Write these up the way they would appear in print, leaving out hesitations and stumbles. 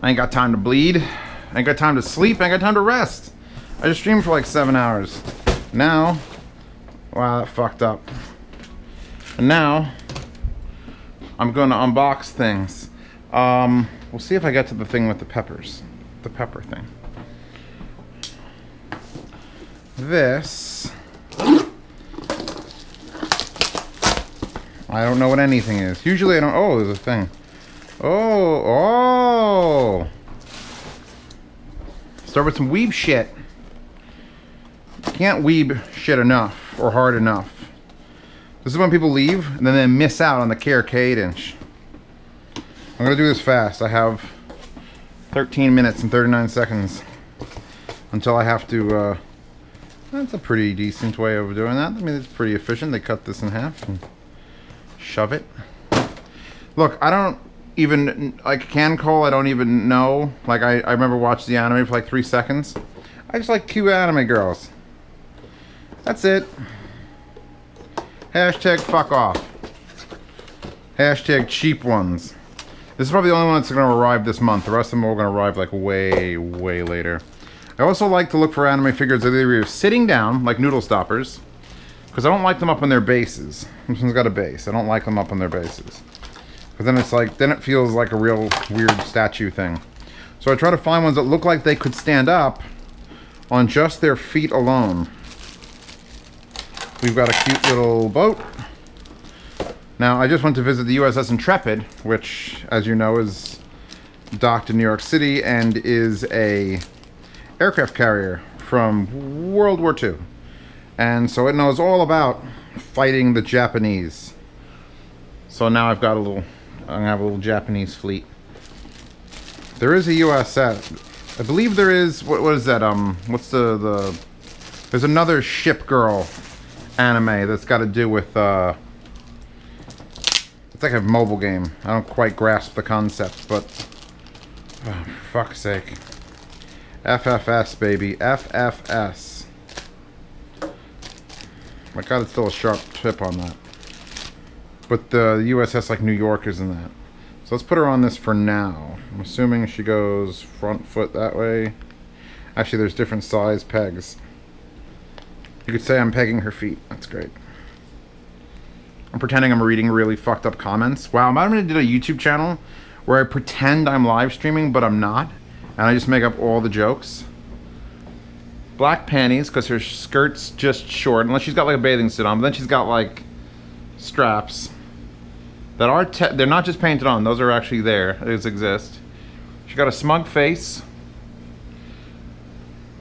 I ain't got time to bleed. I ain't got time to sleep. I ain't got time to rest. I just streamed for like 7 hours. Now, wow, that fucked up. And now, I'm going to unbox things. We'll see if I get to the thing with the peppers. The pepper thing. This, I don't know what anything is. Usually I don't, oh, there's a thing. Oh. Start with some weeb shit. Can't weeb shit enough or hard enough. This is when people leave and then they miss out on the KRK 8-inch. I'm gonna do this fast. I have 13 minutes and 39 seconds until I have to, that's a pretty decent way of doing that. I mean, it's pretty efficient. They cut this in half and shove it. Look, I don't even, like CanCole, I don't even know. Like, I remember watching the anime for like 3 seconds. I just like cute anime girls. That's it. Hashtag fuck off. Hashtag cheap ones. This is probably the only one that's going to arrive this month. The rest of them are going to arrive like way, way later. I also like to look for anime figures that are either sitting down, like Noodle Stoppers, because I don't like them up on their bases. This one's got a base. I don't like them up on their bases. Because then it's like, then it feels like a real weird statue thing. So I try to find ones that look like they could stand up on just their feet alone. We've got a cute little boat. Now, I just went to visit the USS Intrepid, which, as you know, is docked in New York City and is a aircraft carrier from World War II. And so it knows all about fighting the Japanese. So now I've got a little, I'm gonna have a little Japanese fleet. There is a USS. I believe there is, what is that, what's there's another Ship Girl anime that's got to do with, it's like a mobile game. I don't quite grasp the concept, but, oh, for fuck's sake. FFS, baby. FFS. My god, it's still a sharp tip on that. But the USS, like New York, is in that. So let's put her on this for now. I'm assuming she goes front foot that way. Actually, there's different size pegs. You could say I'm pegging her feet. That's great. I'm pretending I'm reading really fucked up comments. Wow, I'm gonna do a YouTube channel where I pretend I'm live streaming, but I'm not. And I just make up all the jokes. Black panties, because her skirt's just short, unless she's got like a bathing suit on, but then she's got like straps that are, they're not just painted on, those are actually there, those exist. She got a smug face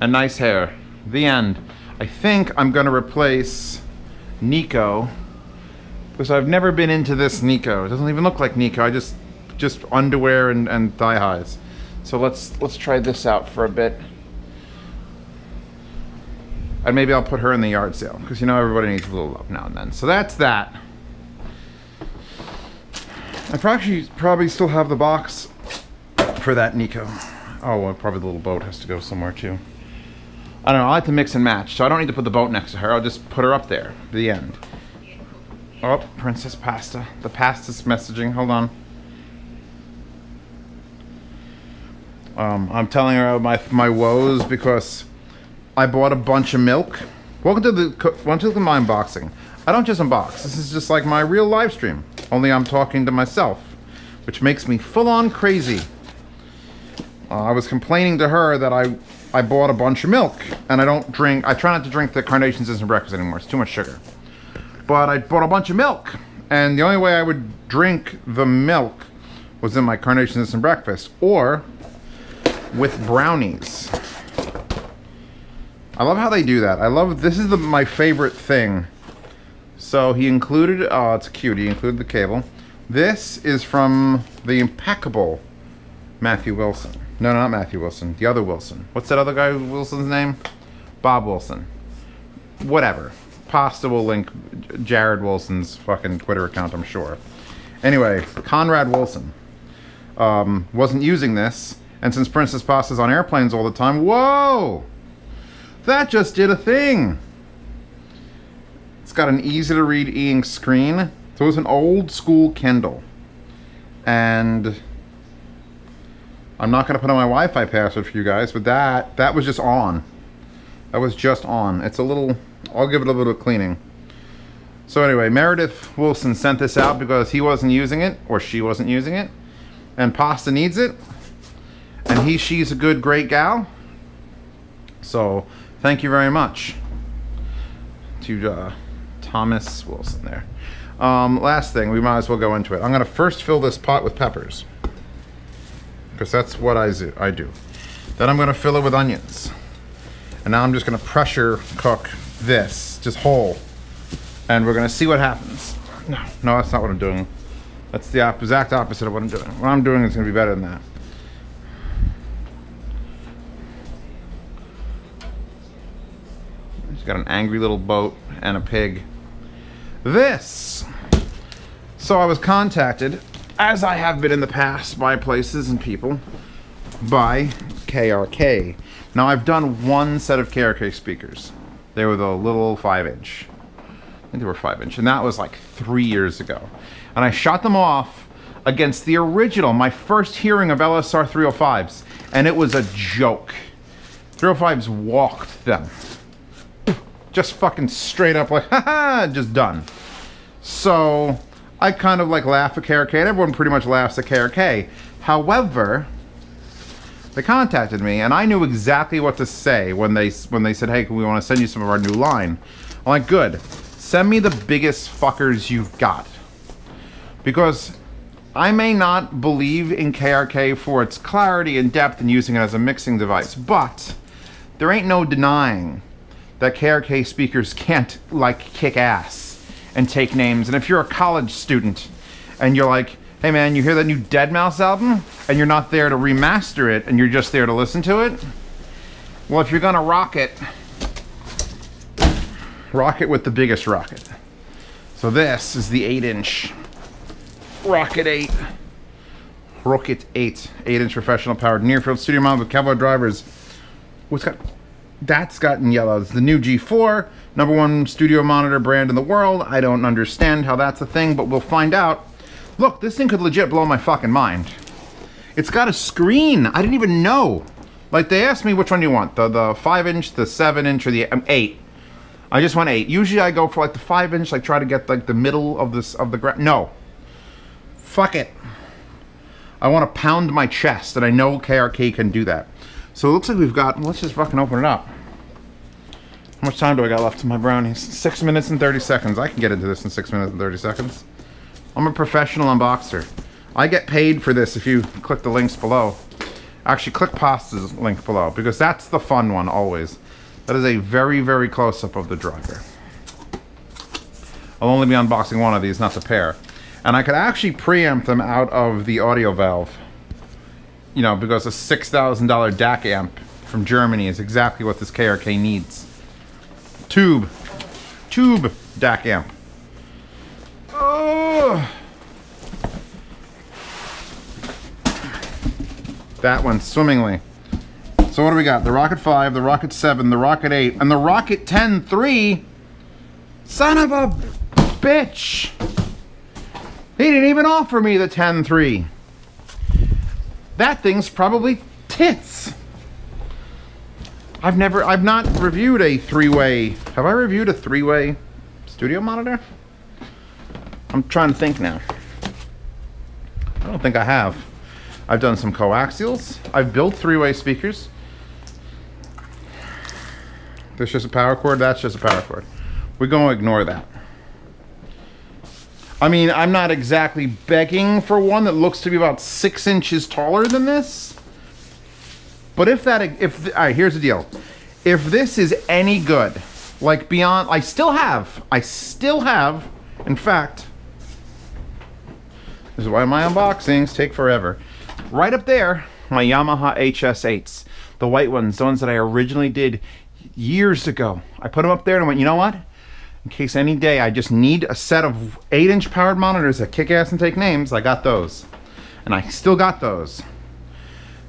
and nice hair. The end. I think I'm gonna replace Nico, because I've never been into this Nico. It doesn't even look like Nico, I just underwear and thigh highs. So let's try this out for a bit. And maybe I'll put her in the yard sale, because you know everybody needs a little love now and then. So that's that. I probably still have the box for that Nico. Oh, well, probably the little boat has to go somewhere too. I don't know, I like to mix and match, so I don't need to put the boat next to her. I'll just put her up there. The end. Oh, Princess Pasta. The pasta's messaging. Hold on. I'm telling her my woes because I bought a bunch of milk. Welcome to the unboxing. I don't just unbox. This is just like my real live stream. Only I'm talking to myself, which makes me full on crazy. I was complaining to her that I bought a bunch of milk and I try not to drink the Carnations Instant Breakfast anymore. It's too much sugar. But I bought a bunch of milk, and the only way I would drink the milk was in my Carnations Instant Breakfast or with brownies. I love how they do that. This is my favorite thing. So he included, oh, it's cute, he included the cable. This is from the impeccable Matthew Wilson. No, not Matthew Wilson, the other Wilson. What's that other guy Wilson's name? Bob Wilson. Whatever. Pasta will link Jared Wilson's fucking Twitter account, I'm sure. Anyway, Conrad Wilson wasn't using this, and since Princess Pasta's on airplanes all the time, whoa! That just did a thing! It's got an easy to read e-ink screen. So it's an old school Kindle. And I'm not going to put in my Wi-Fi password for you guys, but that was just on. That was just on. It's a little, I'll give it a little cleaning. So anyway, Meredith Wilson sent this out because he wasn't using it, or she wasn't using it, and Pasta needs it, and she's a good, great gal. So thank you very much to Thomas Wilson there. Last thing, we might as well go into it. I'm gonna first fill this pot with peppers, because that's what I do. Then I'm gonna fill it with onions. And now I'm just gonna pressure cook this, just whole. And we're gonna see what happens. No, that's not what I'm doing. That's the exact opposite of what I'm doing. What I'm doing is gonna be better than that. He's got an angry little boat and a pig. This. So I was contacted, as I have been in the past, by places and people, by KRK. Now I've done one set of KRK speakers. They were the little 5-inch. I think they were 5-inch, and that was like 3 years ago. And I shot them off against the original, my first hearing of LSR 305s, and it was a joke. 305s walked them. Just fucking straight up like, haha, just done. So I kind of like laugh at KRK, and everyone pretty much laughs at KRK. However, they contacted me, and I knew exactly what to say when they said, hey, we want to send you some of our new line. I'm like, good. Send me the biggest fuckers you've got. Because I may not believe in KRK for its clarity and depth in using it as a mixing device, but there ain't no denying that KRK speakers can't, like, kick ass and take names. And if you're a college student and you're like, hey man, you hear that new Deadmau5 album? And you're not there to remaster it, and you're just there to listen to it? Well, if you're gonna rock it with the biggest rocket. So this is the 8-inch Rocket 8. Rocket 8. 8-inch professional powered near-field studio mount with Kevlar drivers. That's got in yellow. It's the new G4, #1 studio monitor brand in the world. I don't understand how that's a thing, but we'll find out. Look, this thing could legit blow my fucking mind. It's got a screen. I didn't even know. Like, they asked me which one do you want, the 5-inch, the 7-inch, or the 8. I just want 8. Usually I go for like the 5-inch, like try to get like the middle of the ground. No. Fuck it. I want to pound my chest, and I know KRK can do that. So it looks like we've got, let's just fucking open it up. How much time do I got left in my brownies? 6 minutes and 30 seconds. I can get into this in 6 minutes and 30 seconds. I'm a professional unboxer. I get paid for this if you click the links below. Actually, click Pasta's link below, because that's the fun one always. That is a very, very close-up of the driver. I'll only be unboxing one of these, not the pair. And I could actually preamp them out of the audio valve. You know, because a $6,000 DAC amp from Germany is exactly what this KRK needs. Tube DAC amp. Oh. That went swimmingly. So what do we got? The Rocket 5, the Rocket 7, the Rocket 8, and the Rocket 10 3. Son of a bitch. He didn't even offer me the 10 3. That thing's probably tits. I've not reviewed a 3-way. Have I reviewed a 3-way studio monitor? I'm trying to think now. I don't think I have. I've done some coaxials. I've built 3-way speakers. There's just a power cord. That's just a power cord. We're going to ignore that. I mean, I'm not exactly begging for one that looks to be about 6 inches taller than this. But all right, here's the deal. If this is any good, like beyond, I still have, in fact, this is why my unboxings take forever. Right up there, my Yamaha HS8s, the white ones, the ones that I originally did years ago. I put them up there and I went, you know what? In case any day I just need a set of 8-inch powered monitors that kick ass and take names, I got those. And I still got those.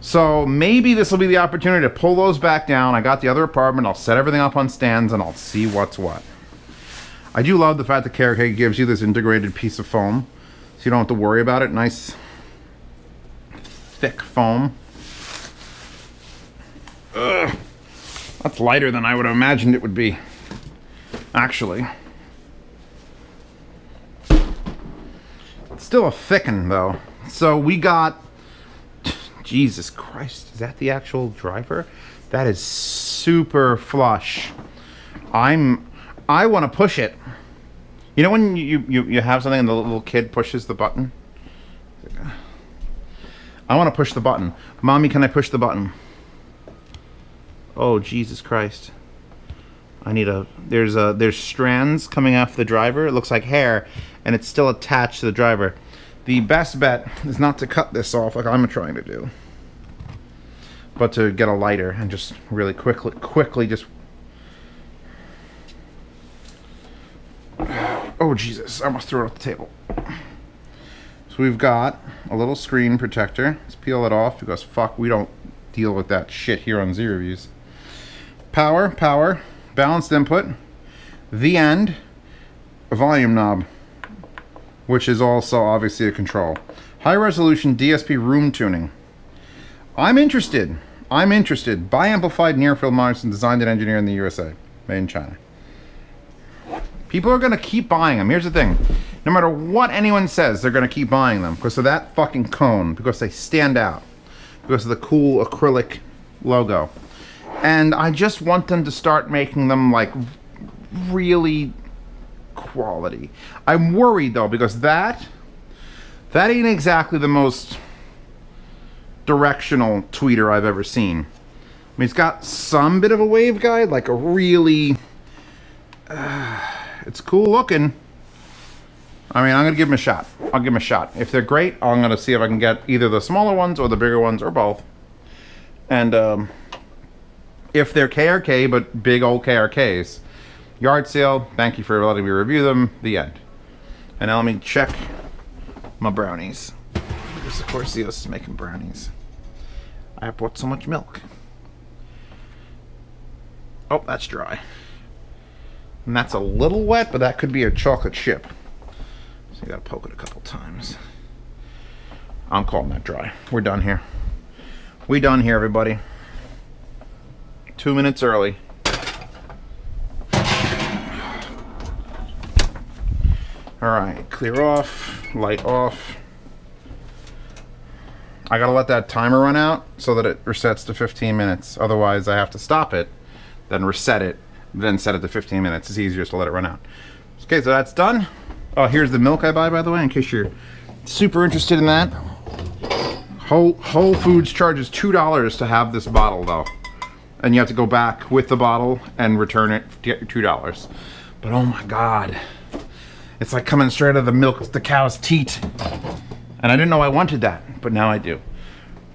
So maybe this will be the opportunity to pull those back down. I got the other apartment, I'll set everything up on stands and I'll see what's what. I do love the fact that KRK gives you this integrated piece of foam, so you don't have to worry about it. Nice thick foam. Ugh. That's lighter than I would have imagined it would be, actually. It's still a thicken, though. So we got... Jesus Christ, is that the actual driver? That is super flush. I want to push it. You know when you have something and the little kid pushes the button? I want to push the button. Mommy, can I push the button? Oh, Jesus Christ. I need a... There's strands coming off the driver. It looks like hair, and it's still attached to the driver. The best bet is not to cut this off like I'm trying to do, but to get a lighter and just really quickly just... Oh, Jesus. I almost threw it off the table. So we've got a little screen protector. Let's peel it off because, fuck, we don't deal with that shit here on Z-Reviews. Power, balanced input, the end, a volume knob, which is also obviously a control. High resolution DSP room tuning. I'm interested. Bi-amplified near-field monitors designed and engineered in the USA. Made in China. People are going to keep buying them. Here's the thing. No matter what anyone says, they're going to keep buying them because of that fucking cone. Because they stand out. Because of the cool acrylic logo. And I just want them to start making them like really quality. I'm worried though because that ain't exactly the most directional tweeter I've ever seen. I mean, it's got some bit of a waveguide, like a really it's cool looking. I mean, I'm gonna give them a shot. I'll give them a shot. If they're great, I'm gonna see if I can get either the smaller ones or the bigger ones or both. And if they're KRK, but big old KRKs, yard sale, thank you for letting me review them, the end. And now let me check my brownies. Because of course Zeus is making brownies. I have bought so much milk. Oh, that's dry. And that's a little wet, but that could be a chocolate chip. So you gotta poke it a couple times. I'm calling that dry. We're done here. We done here, everybody. 2 minutes early. Alright, clear off, light off. I gotta let that timer run out so that it resets to 15 minutes. Otherwise, I have to stop it, then reset it, then set it to 15 minutes. It's easier to let it run out. Okay, so that's done. Oh, here's the milk I buy, by the way, in case you're super interested in that. Whole Foods charges $2 to have this bottle, though. And you have to go back with the bottle and return it to get your $2. But oh my God. It's like coming straight out of the cow's teat. And I didn't know I wanted that, but now I do.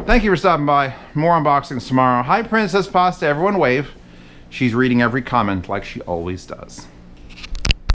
Thank you for stopping by. More unboxings tomorrow. Hi, Princess Pasta. Everyone wave. She's reading every comment like she always does.